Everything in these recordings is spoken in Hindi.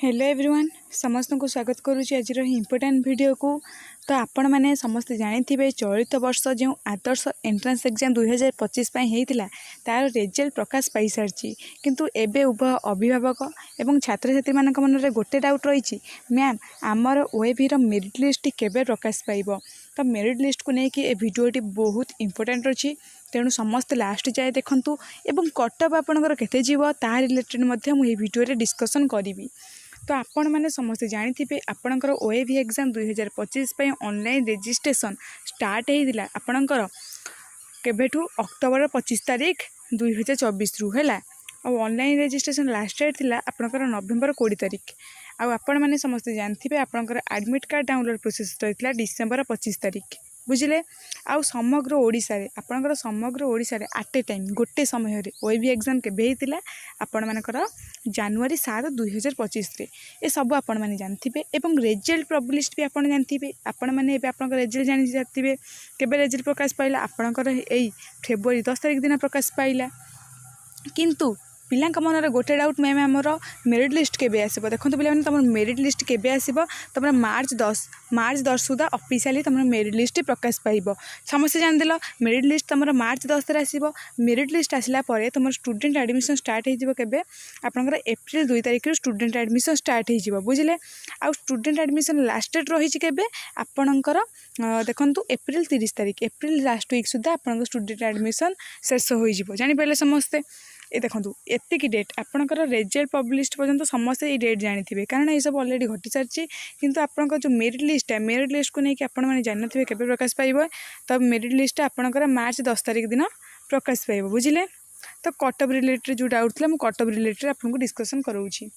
हेलो एवरीवन समस्त को स्वागत करुच्ची आज इम्पोर्टाट वीडियो को। तो आपण मैंने समस्ते जानी चलित वर्ष जो आदर्श एंट्रांस एग्जाम 2025 होता तार रिजल्ट प्रकाश पाई सारी किंतु एबे उभय अभिभावक एवं छात्र छात्री मान मन में गोटे डाउट रही मैम आमर ओएबी मेरिट लिस्ट केबे प्रकाश पाइब। तो मेरिट लिस्ट को लेकिन ए भिडियोटी बहुत इंपोर्टेंट अच्छी तेणु समस्त लास्ट जाए देखूँ एवं कटअप आपंकर केते जीव ता रिलेटेड मुझे भिडियो डिस्कसन करी। तो आपण मैंने समस्ते जानी आपणकर OAB exam 2025 online registration start होता आपणकर केवेठू अक्टोबर 25 तारीख 2024 रु है और ऑनलाइन रजिस्ट्रेशन लास्ट डेट थी आपणकर नवेम्बर 20 तारीख। आपण मैंने समस्ते जानी आपणकर एडमिट कार्ड डाउनलोड प्रोसेस रही डिसेम्बर 25 तारीख बुझे। आउ समग्र ओडिशा रे आपणकर समग्र ओडिशा रे एट ए टाइम गोटे समय ओएबी एग्जाम केबे होता आपण मानकर जनवरी 7 2025 रे ए सब आपण मैंने जानथिबे एवं रिजल्ट पब्लिश्ड भी आपण जानथिबे। आपण मैंने एबे आपनकर रिजल्ट जानि जानथिबे केबे रिजल्ट प्रकाश पाइला आपणकर एई फेब्रुआरी 10 तारीख दिन प्रकाश पाइला किंतु पिलांक मनरे गोटे डाउट मैम आमर मेरिट लिस्ट केबे आसीबो। देखंतु पिला माने तमर मेरिट लिस्ट केबे आसीबो तमर मार्च 10 सुधा ऑफिशियली तमर मेरिट लिस्ट प्रकाश पाइबो। समस्या जान देलो मेरिट लिस्ट तमर मार्च 10 रे आसीबो। मेरिट लिस्ट आसिला परे तमर स्टूडेंट एडमिशन स्टार्ट हो जिवो केबे आपनकर एप्रिल 2 तारिख रो स्टूडेंट एडमिशन स्टार्ट हो जिवो बुझिले। आ स्टूडेंट एडमिशन लास्ट डेट रही केबे आपनकर देखंतु एप्रिल 30 तारिख एप्रिल लास्ट वीक सुधा आपनकर स्टूडेंट एडमिशन शेष हो जिवो जानि पहिले समस्ते। ये देखो एतिक डेट आपंकर रिजल्ट पब्लिश्ड पर्यंत समस्ते ये डेट जानी कारण ये सब अलरेडी घटी सारी किंतु आपंकर जो मेरिट लिस्ट है मेरिट लिस्ट को लेकिन आपण मैंने जान थे केबे प्रकाश पाइब। तो मेरिट लिस्ट आपंकर मार्च 10 तारीख दिन प्रकाश पाइब बुझिले। तो कटअप रिलेटेड जो डाउट था मुझे कटअप रिलेटेड आपको डिस्कसन कराऊँगी।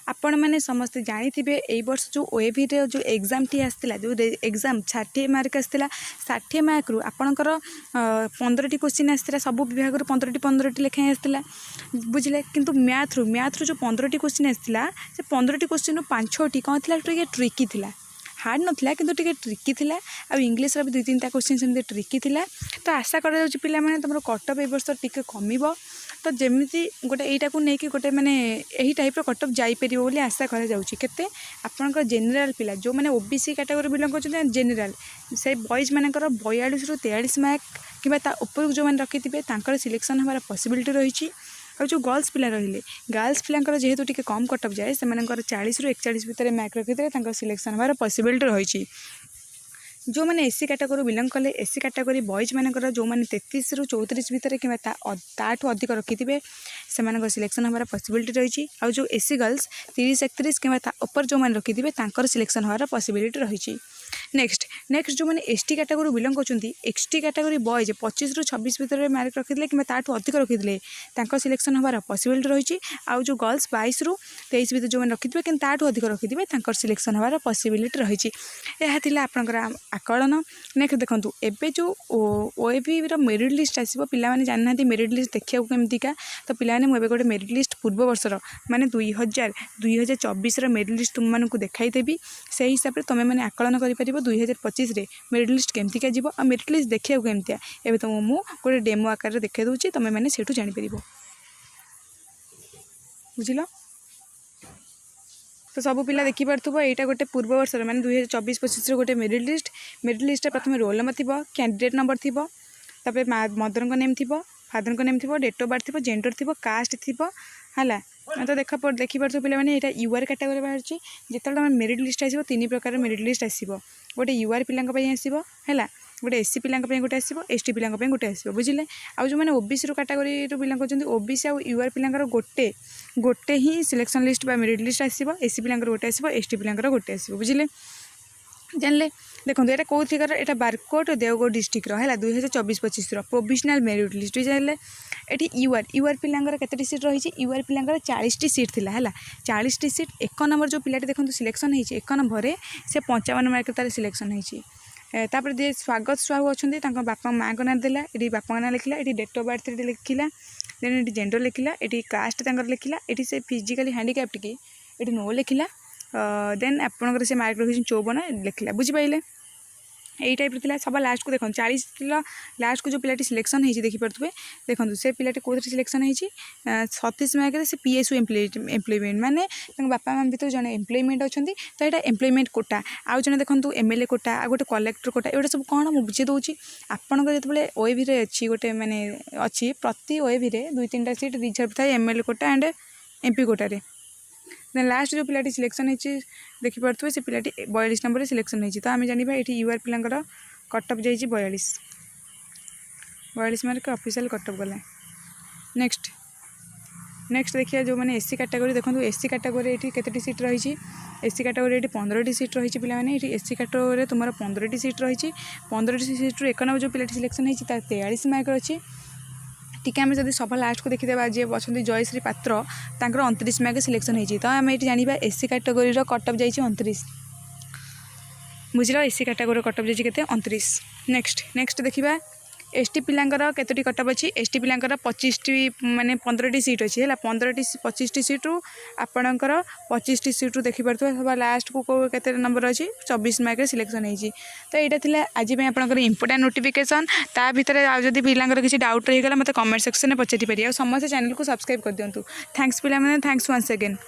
आपण मैंने समस्ते जानी थे वर्ष जो ओएबी जो एग्जाम टी आसला जो एग्जाम 60 मार्क आसला 60 मार्क रु आपणकर 15टी क्वेश्चन आसला सब विभाग 15टी लेखाएं आसला बुझे। किंतु मैथ रु जो 15टी क्वेश्चन आसला से 15टी क्वेश्चन रु 5-6टी कौन थी ट्रिकी थी हार्ड नाला कि ट्रिकी थी आ इंग्लीश भी 2-3टा क्वेश्चन सेमती ट्रिकी थी। तो आशा कर पाने तुम कटअप ए वर्ष टी कम तो जमी गोटे यहीटा को लेकिन गोटे मैंने यही टाइप कटअप जापर बोली आशा करते आपंकर जेनेल पिला जो मैंने ओबीसी कैटेगरी बिलंग कर जेनेल से बॉयज मानकर 42 ରୁ 43 मार्क कि ऊपर जो मैंने रखी थे सिलेक्शन हमारा पॉसिबिलिटी रही। और जो गर्ल्स पिला रहिले गर्ल्स पिलांकर जेहेतु टिके कम कटअप जाए से 40 ରୁ 41 भितर मार्क रखी थे सिलेक्शन हमारा पॉसिबिलिटी रही। जो मैंने एससी कैटेगरी बिलंग कले एससी कैटेगरी बॉयज मानकर जो मैंने 33 ରୁ 34 भितर कि ताठू अधिक रखी थे से सिलेक्शन हमारा पॉसिबिलिटी रही। और जो एससी गर्ल्स 30-31 कि ऊपर जो मैंने रखी थे सिलेक्शन हमारा पॉसिबिलिटी रही। नेक्स्ट जो मैंने एसटी कैटेगरी बिलंग कर एसटी कैटेगरी बॉयज 25 ରୁ 26 भितर मार्क रखी थे कि ताठू अधिक रखी थे सिलेक्शन हमारा पॉसिबिलिटी रही। आउ जो गर्ल्स 22 ରୁ 23 भितर जो मैंने रखी थे कि ताठू अधिक रखी थे सिलेक्शन हमारा पॉसिबिलिटी रही। यह आपंकर आकलन। नेक्स्ट देखो एबे जो ओएबी मेरिट लिस्ट आसो पे जाना मेरिट लिस्ट देखा केमतीका। तो पाने मुझे गोटे मेरिट लिस्ट पूर्व वर्षर माने 2024 मेरिट लिस्ट तुमको देखाईदेवी से हिसाब से तुम मैंने आकलन कर 2025 मेरिट लिस्ट केमतीका जीव आ मेरिट लिस्ट देखा केमतिया एवं तुम मुझे गोटे डेमो आकार देखा दूसरी तुम मैंने से जापर बुझल। तो सब पिला देखिपो यहाँ गोटे पूर्व वर्ष मैंने 2024-25 गोटे मेरिट लिस्ट प्रथम रोल नंबर थी कैंडिडेट नंबर थी मदर को नेम थी फादर को नेम थी डेट ऑफ बर्थ थी जेंडर थी कास्ट थी है। तो देखिपो पे यहाँ यूआर कैटेगरी बाहर जो मेरिट लिस्ट आसो 3 प्रकार मेरिट लिस्ट आसो गोटे यूआर पिलांई आसो है गोटे एससी पिलांई गोटे आसो एसटी पिलांई गोटे आसो बुझिले। आउ जो मैंने ओबीसी रू कैटेगरी रू बिलंग कर ओबीसी आउ यूआर पिलांकर गोटे ही सिलेक्शन लिस्ट बा मेरिट लिस्ट आसो एससी पिलांकर गोटे आसो एसटी पिलांकर गोटे आसो बुझिले जानले। देखो यहाँ कौन थी यहाँ बारकोट देवगढ़ डिस्ट्रिक्ट है 2024-25 प्रोविजनल मेरिट लिस्ट जानले। ये यूआर पिलांकर केते सीट रही यूआर पिलांकर 40टी सीट थी है 40टी सीट 1 नंबर जो पिलाटी देखो सिलेक्शन होती 1 नंबर से 55 मार्क तार सिलेक्शन होती। तापर दिए स्वागत साहू अच्छा बापा माँ को ना देला ये बापा ना लिखला ये डेट ऑफ बर्थ लिखला देन ये जेंडर लिखला ये कास्ट लिखला ये से फिजिकली हैंडिकैप्ड की ये नो लिखला देन आपंकर से मार्क रखी 54 लिखला बुझिपारे। यही टाइप था सब लास्ट को देखो 40 लास्ट को जो पिलाटी सिलेक्शन होती देखिपे देखो से पिलाटी कौन सिलेक्शन होती 37 मार्क से पीएसयू एम्प्लॉयमेंट माने बापा माँ भर जन एम्प्लॉयमेंट अच्छा तो यहाँ एम्प्लॉयमेंट कोटा आउ जन देखो एमएलए कोटा आ गोटे कलेक्टर कोटा एटा सब कौन मुझे बुझे दूसरी आपंकर जो ओएवी अच्छी गोटे माने अच्छी प्रति ओएवी 2-3टा सीट रिजर्व थाए एमएलए कोटा एंड एमपी कोटे देन लास्ट जो पिलाटी सिलेक्शन होती देखिपे से पिलाटी 42 नंबर सिलेक्शन होती तो आम जाना ये यूआर पिलांकर कटअप जाइए 42 मार्क ऑफिशियल कटअप गला। नेक्स्ट देखिए जो मैंने एससी कैटेगरी देखो एससी कैटेगरी ये केतोटी सीट रही एससी कैटेगरी ये 15टी सीट रही पाने ये एससी कैटेगरी तुम 15टी सीट रही 15टी सीट्रु 1 नंबर जो पिलाटी सिलेक्शन होती 43 मार्क अच्छी टी आम जब सब लास्ट को देखीदे जी अच्छा जयश्री पात्र तांकर 29 मार्क सिलेक्शन होती तो आम ये जाना एससी कैटेगरी कटअप जाइए 29 बुझल एससी कैटेगरी कटअप जाइए केते 29। नेक्स्ट देखा एसटी पिलांकर केतोटी कटअप अच्छी एसटी पिलांकर 25टी माने 15टी सीट अच्छी है 25टी सीट्रु आपणकर 25टी सीट्रु देखिपे सब लास्ट को केते नंबर अच्छी 24 मार्क सिलेक्शन होती तो यहाँ था आज आपंकर इंपोर्टाट नोटिफिकेशन ता भितर जब पिलांकर किसी डाउट रहीगला मत कमेंट सेक्शन में पचारि पारे समस्त चैनल को सब्सक्राइब कर दिंतु। थैंक्स पिला थैंक्स वंस अगेन।